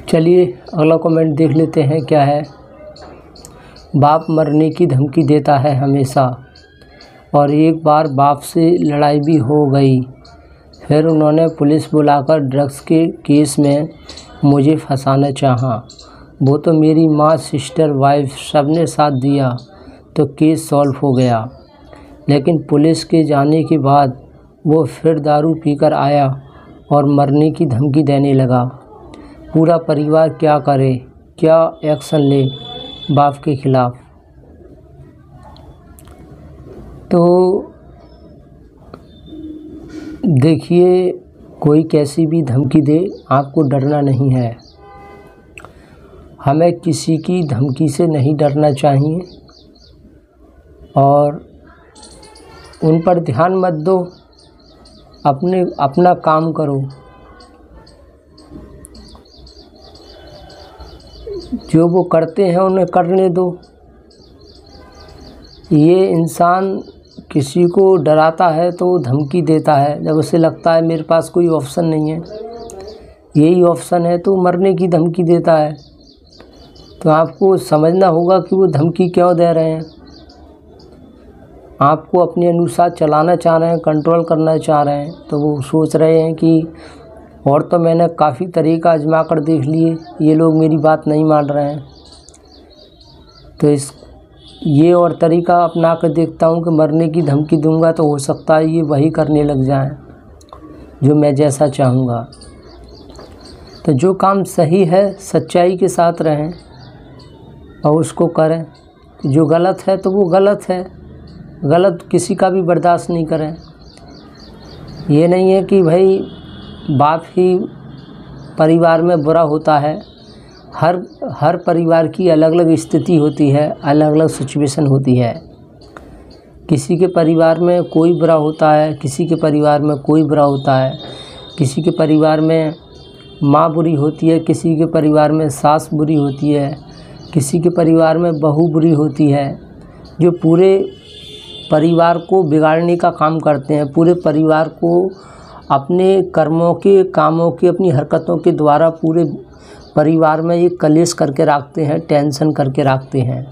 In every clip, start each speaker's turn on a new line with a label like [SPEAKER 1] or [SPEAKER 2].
[SPEAKER 1] चलिए अगला कमेंट देख लेते हैं क्या है। बाप मरने की धमकी देता है हमेशा, और एक बार बाप से लड़ाई भी हो गई। फिर उन्होंने पुलिस बुलाकर ड्रग्स के केस में मुझे फंसाना चाहा। वो तो मेरी माँ, सिस्टर, वाइफ सब ने साथ दिया तो केस सॉल्व हो गया। लेकिन पुलिस के जाने के बाद वो फिर दारू पीकर आया और मरने की धमकी देने लगा। पूरा परिवार क्या करे, क्या एक्शन ले बाप के खिलाफ। तो देखिए, कोई कैसी भी धमकी दे, आपको डरना नहीं है। हमें किसी की धमकी से नहीं डरना चाहिए और उन पर ध्यान मत दो, अपना काम करो। जो वो करते हैं उन्हें करने दो। ये इंसान किसी को डराता है तो वो धमकी देता है जब उसे लगता है मेरे पास कोई ऑप्शन नहीं है, यही ऑप्शन है तो मरने की धमकी देता है। तो आपको समझना होगा कि वो धमकी क्यों दे रहे हैं। आपको अपने अनुसार चलाना चाह रहे हैं, कंट्रोल करना चाह रहे हैं, तो वो सोच रहे हैं कि और तो मैंने काफ़ी तरीका आजमा कर देख लिए, ये लोग मेरी बात नहीं मान रहे हैं, तो ये और तरीका अपना कर देखता हूँ कि मरने की धमकी दूंगा तो हो सकता है ये वही करने लग जाएं जो मैं जैसा चाहूँगा। तो जो काम सही है सच्चाई के साथ रहें और उसको करें। जो गलत है तो वो गलत है, गलत किसी का भी बर्दाश्त नहीं करें। ये नहीं है कि भाई बाप ही परिवार में बुरा होता है। हर परिवार की अलग अलग स्थिति होती है, अलग अलग सिचुएशन होती है। किसी के परिवार में कोई बुरा होता है, किसी के परिवार में कोई बुरा होता है। किसी के परिवार में माँ बुरी होती है, किसी के परिवार में सास बुरी होती है, किसी के परिवार में बहू बुरी होती है, जो पूरे परिवार को बिगाड़ने का काम करते हैं। पूरे परिवार को अपने कर्मों के, कामों के, अपनी हरकतों के द्वारा पूरे परिवार में एक कलेश करके रखते हैं, टेंशन करके रखते हैं।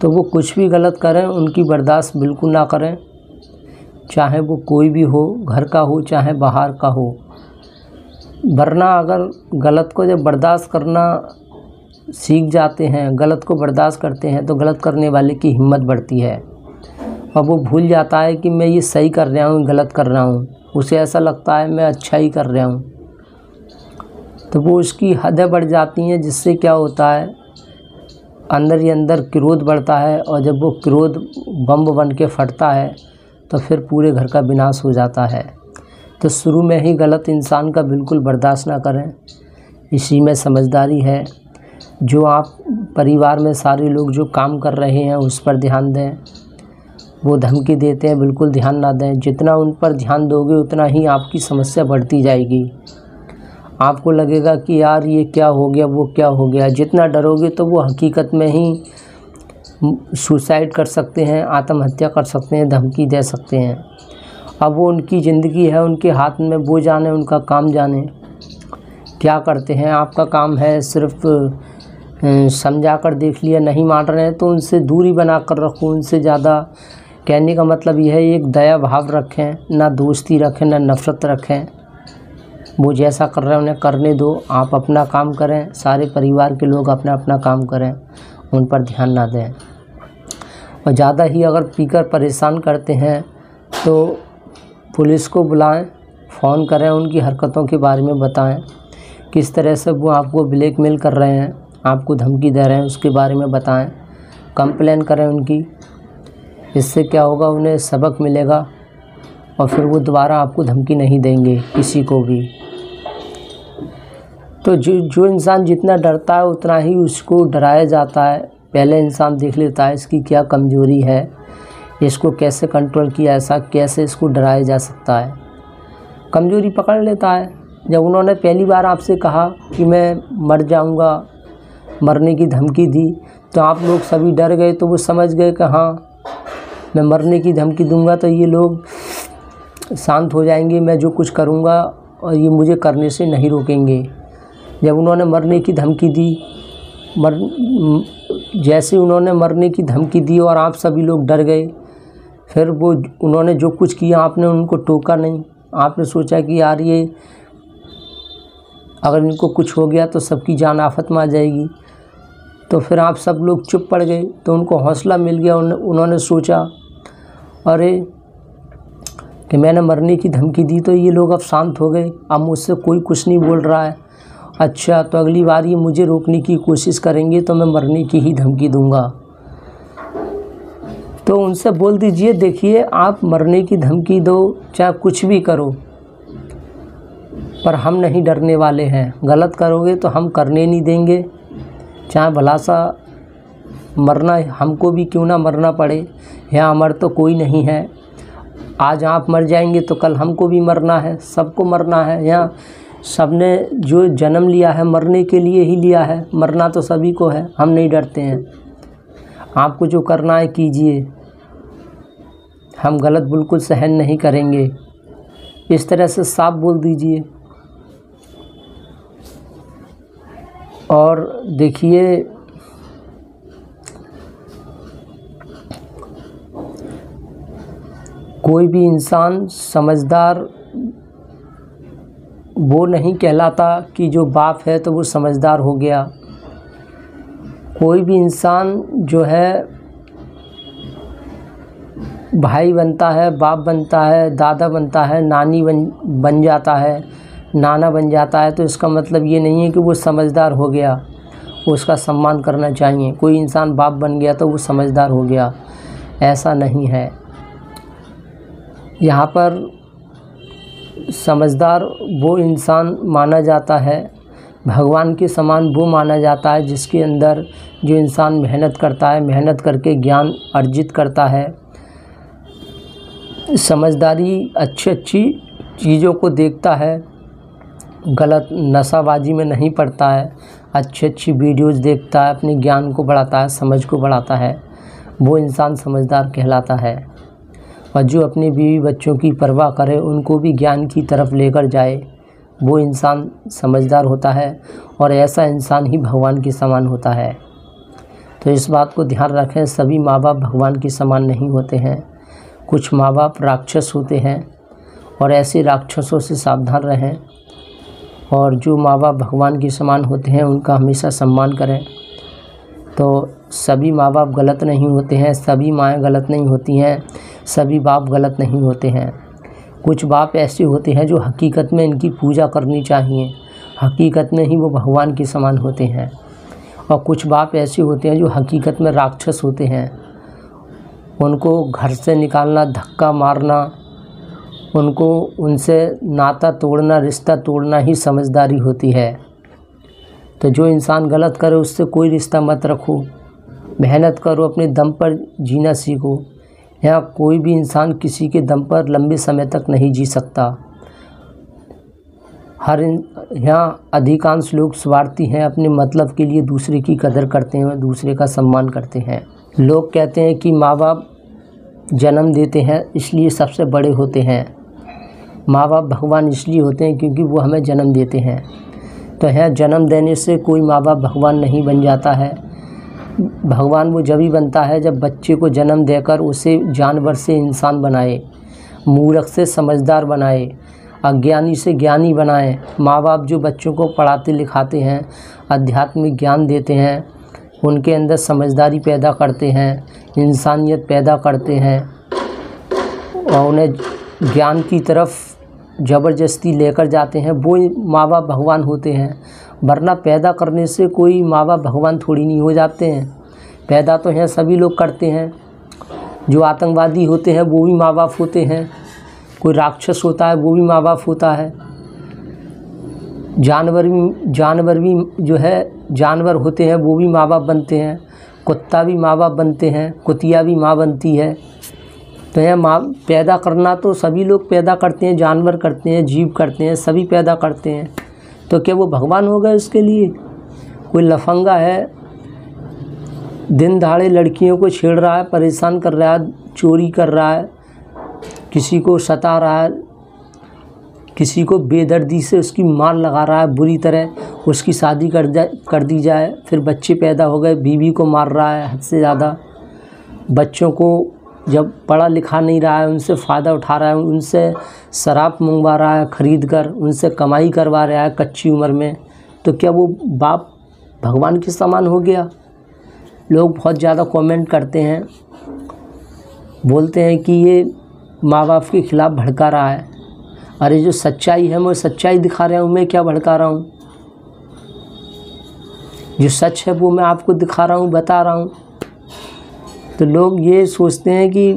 [SPEAKER 1] तो वो कुछ भी गलत करें उनकी बर्दाश्त बिल्कुल ना करें, चाहे वो कोई भी हो, घर का हो चाहे बाहर का हो। वरना अगर गलत को जब बर्दाश्त करना सीख जाते हैं, गलत को बर्दाश्त करते हैं, तो गलत करने वाले की हिम्मत बढ़ती है और वो भूल जाता है कि मैं ये सही कर रहा हूँ, गलत कर रहा हूँ। उसे ऐसा लगता है मैं अच्छा ही कर रहा हूँ, तो वो उसकी हदें बढ़ जाती हैं, जिससे क्या होता है अंदर ही अंदर क्रोध बढ़ता है, और जब वो क्रोध बम बन के फटता है तो फिर पूरे घर का विनाश हो जाता है। तो शुरू में ही गलत इंसान का बिल्कुल बर्दाश्त ना करें, इसी में समझदारी है। जो आप परिवार में सारे लोग जो काम कर रहे हैं उस पर ध्यान दें। वो धमकी देते हैं, बिल्कुल ध्यान ना दें। जितना उन पर ध्यान दोगे उतना ही आपकी समस्या बढ़ती जाएगी। आपको लगेगा कि यार ये क्या हो गया, वो क्या हो गया। जितना डरोगे तो वो हकीकत में ही सुसाइड कर सकते हैं, आत्महत्या कर सकते हैं, धमकी दे सकते हैं। अब वो उनकी ज़िंदगी है, उनके हाथ में, वो जाने, उनका काम जाने क्या करते हैं। आपका काम है सिर्फ समझा कर देख लिया, नहीं मान रहे हैं तो उनसे दूरी बना कर रखो। उनसे ज़्यादा कहने का मतलब यह है, एक दया भाव रखें, ना दोस्ती रखें, ना नफ़रत रखें। वो जैसा कर रहे हैं उन्हें करने दो, आप अपना काम करें, सारे परिवार के लोग अपना अपना काम करें, उन पर ध्यान ना दें। और ज़्यादा ही अगर पीकर परेशान करते हैं तो पुलिस को बुलाएं, फ़ोन करें, उनकी हरकतों के बारे में बताएं, किस तरह से वो आपको ब्लैकमेल कर रहे हैं, आपको धमकी दे रहे हैं, उसके बारे में बताएं, कंप्लेन करें उनकी। इससे क्या होगा, उन्हें सबक मिलेगा और फिर वो दोबारा आपको धमकी नहीं देंगे, किसी को भी। तो जो इंसान जितना डरता है उतना ही उसको डराया जाता है। पहले इंसान देख लेता है इसकी क्या कमज़ोरी है, इसको कैसे कंट्रोल किया, ऐसा कैसे इसको डराया जा सकता है। कमज़ोरी पकड़ लेता है। जब उन्होंने पहली बार आपसे कहा कि मैं मर जाऊंगा, मरने की धमकी दी, तो आप लोग सभी डर गए। तो वो समझ गए कि हाँ, मैं मरने की धमकी दूंगा तो ये लोग शांत हो जाएंगे, मैं जो कुछ करूंगा और ये मुझे करने से नहीं रोकेंगे। जब उन्होंने मरने की धमकी दी, जैसे उन्होंने मरने की धमकी दी और आप सभी लोग डर गए, फिर वो उन्होंने जो कुछ किया आपने उनको टोका नहीं। आपने सोचा कि यार ये अगर इनको कुछ हो गया तो सबकी जान आफत में आ जाएगी, तो फिर आप सब लोग चुप पड़ गए। तो उनको हौसला मिल गया। उन्होंने सोचा अरे कि मैंने मरने की धमकी दी तो ये लोग अब शांत हो गए, अब मुझसे कोई कुछ नहीं बोल रहा है। अच्छा, तो अगली बार ये मुझे रोकने की कोशिश करेंगे तो मैं मरने की ही धमकी दूंगा। तो उनसे बोल दीजिए, देखिए आप मरने की धमकी दो चाहे कुछ भी करो, पर हम नहीं डरने वाले हैं। गलत करोगे तो हम करने नहीं देंगे, चाहे भला सा मरना हमको भी क्यों ना मरना पड़े। यहाँ अमर तो कोई नहीं है, आज आप मर जाएंगे तो कल हमको भी मरना है, सबको मरना है। यहाँ सबने जो जन्म लिया है मरने के लिए ही लिया है, मरना तो सभी को है, हम नहीं डरते हैं। आपको जो करना है कीजिए, हम गलत बिल्कुल सहन नहीं करेंगे। इस तरह से साफ बोल दीजिए। और देखिए, कोई भी इंसान समझदार वो नहीं कहलाता कि जो बाप है तो वो समझदार हो गया। कोई भी इंसान जो है भाई बनता है, बाप बनता है, दादा बनता है, नानी बन जाता है, नाना बन जाता है, तो इसका मतलब ये नहीं है कि वो समझदार हो गया। उसका सम्मान करना चाहिए। कोई इंसान बाप बन गया तो वो समझदार हो गया, ऐसा नहीं है। यहाँ पर समझदार वो इंसान माना जाता है, भगवान के समान वो माना जाता है जिसके अंदर जो इंसान मेहनत करता है, मेहनत करके ज्ञान अर्जित करता है, समझदारी अच्छी चीज़ों को देखता है, गलत नशाबाजी में नहीं पड़ता है, अच्छी वीडियोज़ देखता है, अपने ज्ञान को बढ़ाता है, समझ को बढ़ाता है, वो इंसान समझदार कहलाता है। और जो अपने बीवी बच्चों की परवाह करे, उनको भी ज्ञान की तरफ लेकर जाए, वो इंसान समझदार होता है। और ऐसा इंसान ही भगवान के समान होता है। तो इस बात को ध्यान रखें, सभी माँ बाप भगवान के समान नहीं होते हैं। कुछ माँ बाप राक्षस होते हैं और ऐसे राक्षसों से सावधान रहें। और जो माँ बाप भगवान के समान होते हैं उनका हमेशा सम्मान करें। तो सभी माँ बाप गलत नहीं होते हैं, सभी माएँ गलत नहीं होती हैं, सभी बाप गलत नहीं होते हैं। कुछ बाप ऐसे होते हैं जो हकीकत में इनकी पूजा करनी चाहिए, हकीकत में ही वो भगवान के समान होते हैं। और कुछ बाप ऐसे होते हैं जो हकीकत में राक्षस होते हैं। उनको घर से निकालना, धक्का मारना, उनको उनसे नाता तोड़ना, रिश्ता तोड़ना ही समझदारी होती है। तो जो इंसान गलत करे उससे कोई रिश्ता मत रखो, मेहनत करो, अपने दम पर जीना सीखो। यहाँ कोई भी इंसान किसी के दम पर लंबे समय तक नहीं जी सकता। यहाँ अधिकांश लोग स्वार्थी हैं, अपने मतलब के लिए दूसरे की कदर करते हैं, दूसरे का सम्मान करते हैं। लोग कहते हैं कि माँ बाप जन्म देते हैं इसलिए सबसे बड़े होते हैं, माँ बाप भगवान इसलिए होते हैं क्योंकि वो हमें जन्म देते हैं। तो यहाँ जन्म देने से कोई माँ बाप भगवान नहीं बन जाता है। भगवान वो जब ही बनता है जब बच्चे को जन्म देकर उसे जानवर से इंसान बनाए, मूर्ख से समझदार बनाए, अज्ञानी से ज्ञानी बनाए। माँ बाप जो बच्चों को पढ़ाते लिखाते हैं, आध्यात्मिक ज्ञान देते हैं, उनके अंदर समझदारी पैदा करते हैं, इंसानियत पैदा करते हैं और उन्हें ज्ञान की तरफ ज़बरदस्ती लेकर जाते हैं, वो माँ बाप भगवान होते हैं। वरना पैदा करने से कोई माँ बाप भगवान थोड़ी नहीं हो जाते हैं। पैदा तो हैं सभी लोग करते हैं। जो आतंकवादी होते हैं वो भी माँ बाप होते हैं, कोई राक्षस होता है वो भी माँ बाप होता है, जानवर भी जो है जानवर होते हैं वो भी माँ बाप बनते हैं, कुत्ता भी माँ बाप बनते हैं, कुतिया भी माँ बनती है। तो यह माँ पैदा करना तो सभी लोग पैदा करते हैं, जानवर करते हैं, जीव करते हैं, सभी पैदा करते हैं। तो क्या वो भगवान हो गए उसके लिए? कोई लफंगा है, दिन दहाड़े लड़कियों को छेड़ रहा है, परेशान कर रहा है, चोरी कर रहा है, किसी को सता रहा है, किसी को बेदर्दी से उसकी मार लगा रहा है बुरी तरह, उसकी शादी कर दी जाए, फिर बच्चे पैदा हो गए, बीवी को मार रहा है हद से ज़्यादा, बच्चों को जब पढ़ा लिखा नहीं रहा है उनसे फ़ायदा उठा रहा है, उनसे शराब मंगवा रहा है ख़रीद कर, उनसे कमाई करवा रहा है कच्ची उम्र में, तो क्या वो बाप भगवान के समान हो गया? लोग बहुत ज़्यादा कमेंट करते हैं, बोलते हैं कि ये माँ बाप के ख़िलाफ़ भड़का रहा है। अरे जो सच्चाई है मैं सच्चाई दिखा रहा हूँ, मैं क्या भड़का रहा हूँ? जो सच है वो मैं आपको दिखा रहा हूँ, बता रहा हूँ। तो लोग ये सोचते हैं कि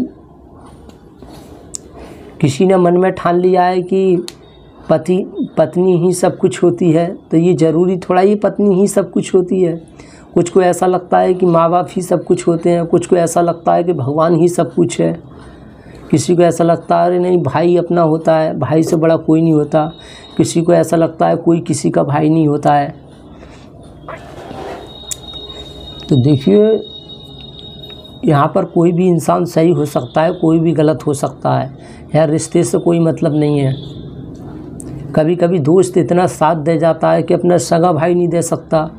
[SPEAKER 1] किसी ने मन में ठान लिया है कि पत्नी ही सब कुछ होती है, तो ये ज़रूरी थोड़ा ही पत्नी ही सब कुछ होती है। कुछ को ऐसा लगता है कि माँ बाप ही सब कुछ होते हैं, कुछ को ऐसा लगता है कि भगवान ही सब कुछ है, किसी को ऐसा लगता है अरे नहीं भाई अपना होता है, भाई से बड़ा कोई नहीं होता, किसी को ऐसा लगता है कोई किसी का भाई नहीं होता है। तो देखिए यहाँ पर कोई भी इंसान सही हो सकता है, कोई भी गलत हो सकता है, यहाँ रिश्ते से कोई मतलब नहीं है। कभी कभी दोस्त इतना साथ दे जाता है कि अपना सगा भाई नहीं दे सकता,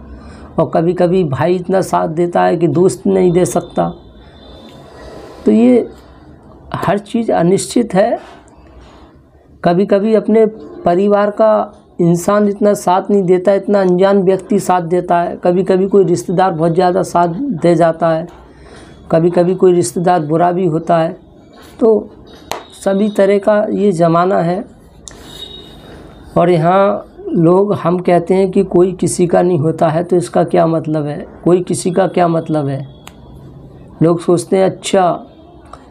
[SPEAKER 1] और कभी कभी भाई इतना साथ देता है कि दोस्त नहीं दे सकता। तो ये हर चीज़ अनिश्चित है। कभी कभी अपने परिवार का इंसान इतना साथ नहीं देता, इतना अनजान व्यक्ति साथ देता है। कभी कभी कोई रिश्तेदार बहुत ज़्यादा साथ दे जाता है, कभी कभी कोई रिश्तेदार बुरा भी होता है। तो सभी तरह का ये ज़माना है। और यहाँ लोग हम कहते हैं कि कोई किसी का नहीं होता है, तो इसका क्या मतलब है? कोई किसी का क्या मतलब है? लोग सोचते हैं अच्छा,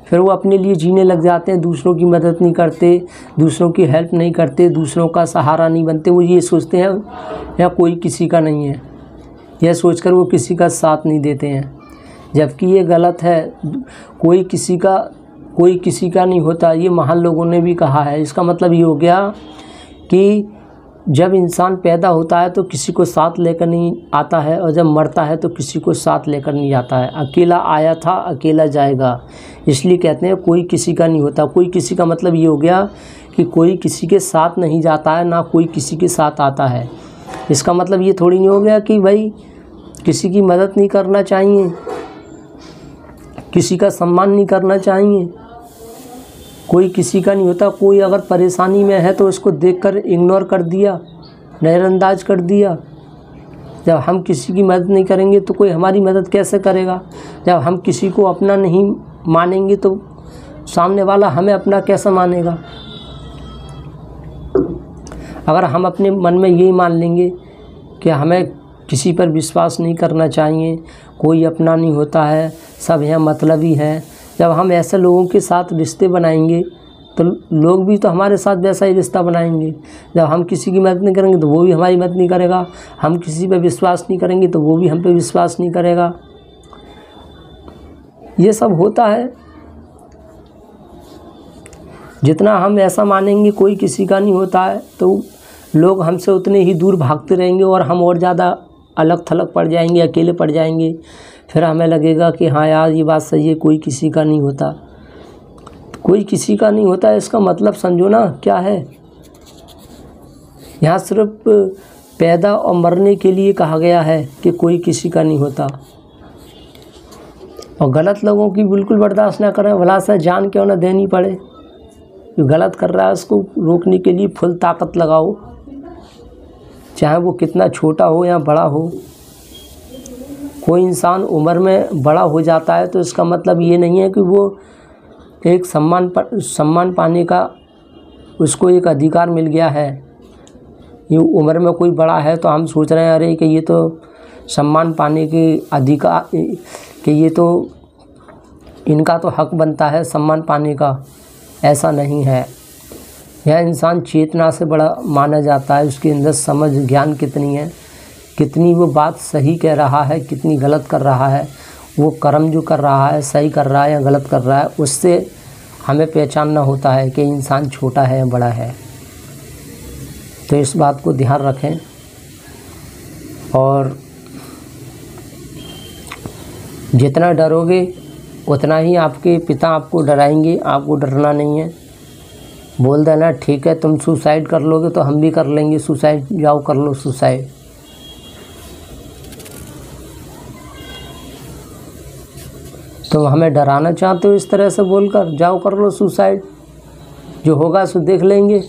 [SPEAKER 1] फिर वो अपने लिए जीने लग जाते हैं, दूसरों की मदद नहीं करते, दूसरों की हेल्प नहीं करते, दूसरों का सहारा नहीं बनते। वो ये सोचते हैं या कोई किसी का नहीं है, यह सोचकर वो किसी का साथ नहीं देते हैं, जबकि ये गलत है। कोई किसी का नहीं होता, ये महान लोगों ने भी कहा है। इसका मतलब ये हो गया कि जब इंसान पैदा होता है तो किसी को साथ लेकर नहीं आता है, और जब मरता है तो किसी को साथ लेकर नहीं आता है। अकेला आया था अकेला जाएगा, इसलिए कहते हैं कोई किसी का नहीं होता। कोई किसी का मतलब ये हो गया कि कोई किसी के साथ नहीं जाता है, ना कोई किसी के साथ आता है। इसका मतलब ये थोड़ी नहीं हो गया कि भाई किसी की मदद नहीं करना चाहिए, किसी का सम्मान नहीं करना चाहिए। कोई किसी का नहीं होता। कोई अगर परेशानी में है तो उसको देखकर इग्नोर कर दिया, नज़रअंदाज कर दिया। जब हम किसी की मदद नहीं करेंगे तो कोई हमारी मदद कैसे करेगा? जब हम किसी को अपना नहीं मानेंगे तो सामने वाला हमें अपना कैसे मानेगा? अगर हम अपने मन में यही मान लेंगे कि हमें किसी पर विश्वास नहीं करना चाहिए, कोई अपना नहीं होता है, सब यहाँ मतलबी हैं, जब हम ऐसे लोगों के साथ रिश्ते बनाएंगे तो लोग भी तो हमारे साथ वैसा ही रिश्ता बनाएंगे। जब हम किसी की मदद नहीं करेंगे तो वो भी हमारी मदद नहीं करेगा, हम किसी पे विश्वास नहीं करेंगे तो वो भी हम पे विश्वास नहीं करेगा। ये सब होता है। जितना हम ऐसा मानेंगे कोई किसी का नहीं होता है तो लोग हमसे उतने ही दूर भागते रहेंगे और हम और ज़्यादा अलग थलग पड़ जाएंगे, अकेले पड़ जाएंगे। फिर हमें लगेगा कि हाँ यार ये बात सही है, कोई किसी का नहीं होता। कोई किसी का नहीं होता इसका मतलब समझो ना क्या है। यहाँ सिर्फ पैदा और मरने के लिए कहा गया है कि कोई किसी का नहीं होता। और गलत लोगों की बिल्कुल बर्दाश्त ना करें, भला से जान क्यों ना देनी पड़े। जो गलत कर रहा है उसको रोकने के लिए फुल ताकत लगाओ, चाहे वो कितना छोटा हो या बड़ा हो। कोई इंसान उम्र में बड़ा हो जाता है तो इसका मतलब ये नहीं है कि वो एक सम्मान पाने का उसको एक अधिकार मिल गया है। ये उम्र में कोई बड़ा है तो हम सोच रहे हैं अरे कि ये तो सम्मान पाने के अधिकार, कि ये तो इनका तो हक बनता है सम्मान पाने का। ऐसा नहीं है। यह इंसान चेतना से बड़ा माना जाता है। उसके अंदर समझ ज्ञान कितनी है, कितनी वो बात सही कह रहा है, कितनी गलत कर रहा है, वो कर्म जो कर रहा है सही कर रहा है या गलत कर रहा है, उससे हमें पहचानना होता है कि इंसान छोटा है या बड़ा है। तो इस बात को ध्यान रखें। और जितना डरोगे उतना ही आपके पिता आपको डराएंगे। आपको डरना नहीं है। बोल देना ठीक है, तुम सुसाइड कर लोगे तो हम भी कर लेंगे सुसाइड, जाओ कर लो सुसाइड। तुम हमें डराना चाहते हो इस तरह से बोलकर, जाओ कर लो सुसाइड, जो होगा सो देख लेंगे,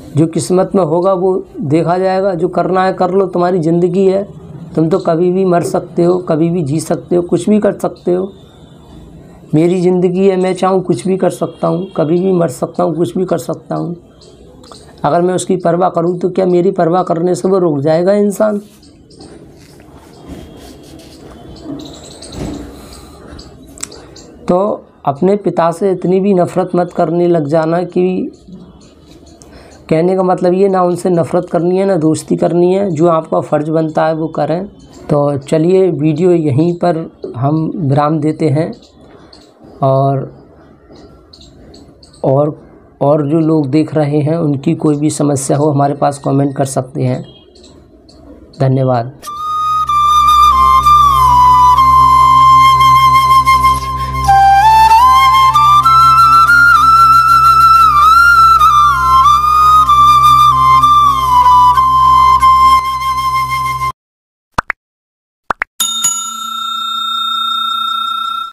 [SPEAKER 1] जो किस्मत में होगा वो देखा जाएगा, जो करना है कर लो, तुम्हारी ज़िंदगी है, तुम तो कभी भी मर सकते हो, कभी भी जी सकते हो, कुछ भी कर सकते हो। मेरी ज़िंदगी है, मैं चाहूँ कुछ भी कर सकता हूँ, कभी भी मर सकता हूँ, कुछ भी कर सकता हूँ। अगर मैं उसकी परवाह करूँ तो क्या मेरी परवाह करने से वो रुक जाएगा इंसान? तो अपने पिता से इतनी भी नफ़रत मत करने लग जाना कि कहने का मतलब ये ना उनसे नफ़रत करनी है ना दोस्ती करनी है, जो आपका फ़र्ज़ बनता है वो करें। तो चलिए वीडियो यहीं पर हम विराम देते हैं, और जो लोग देख रहे हैं उनकी कोई भी समस्या हो हमारे पास कमेंट कर सकते हैं। धन्यवाद।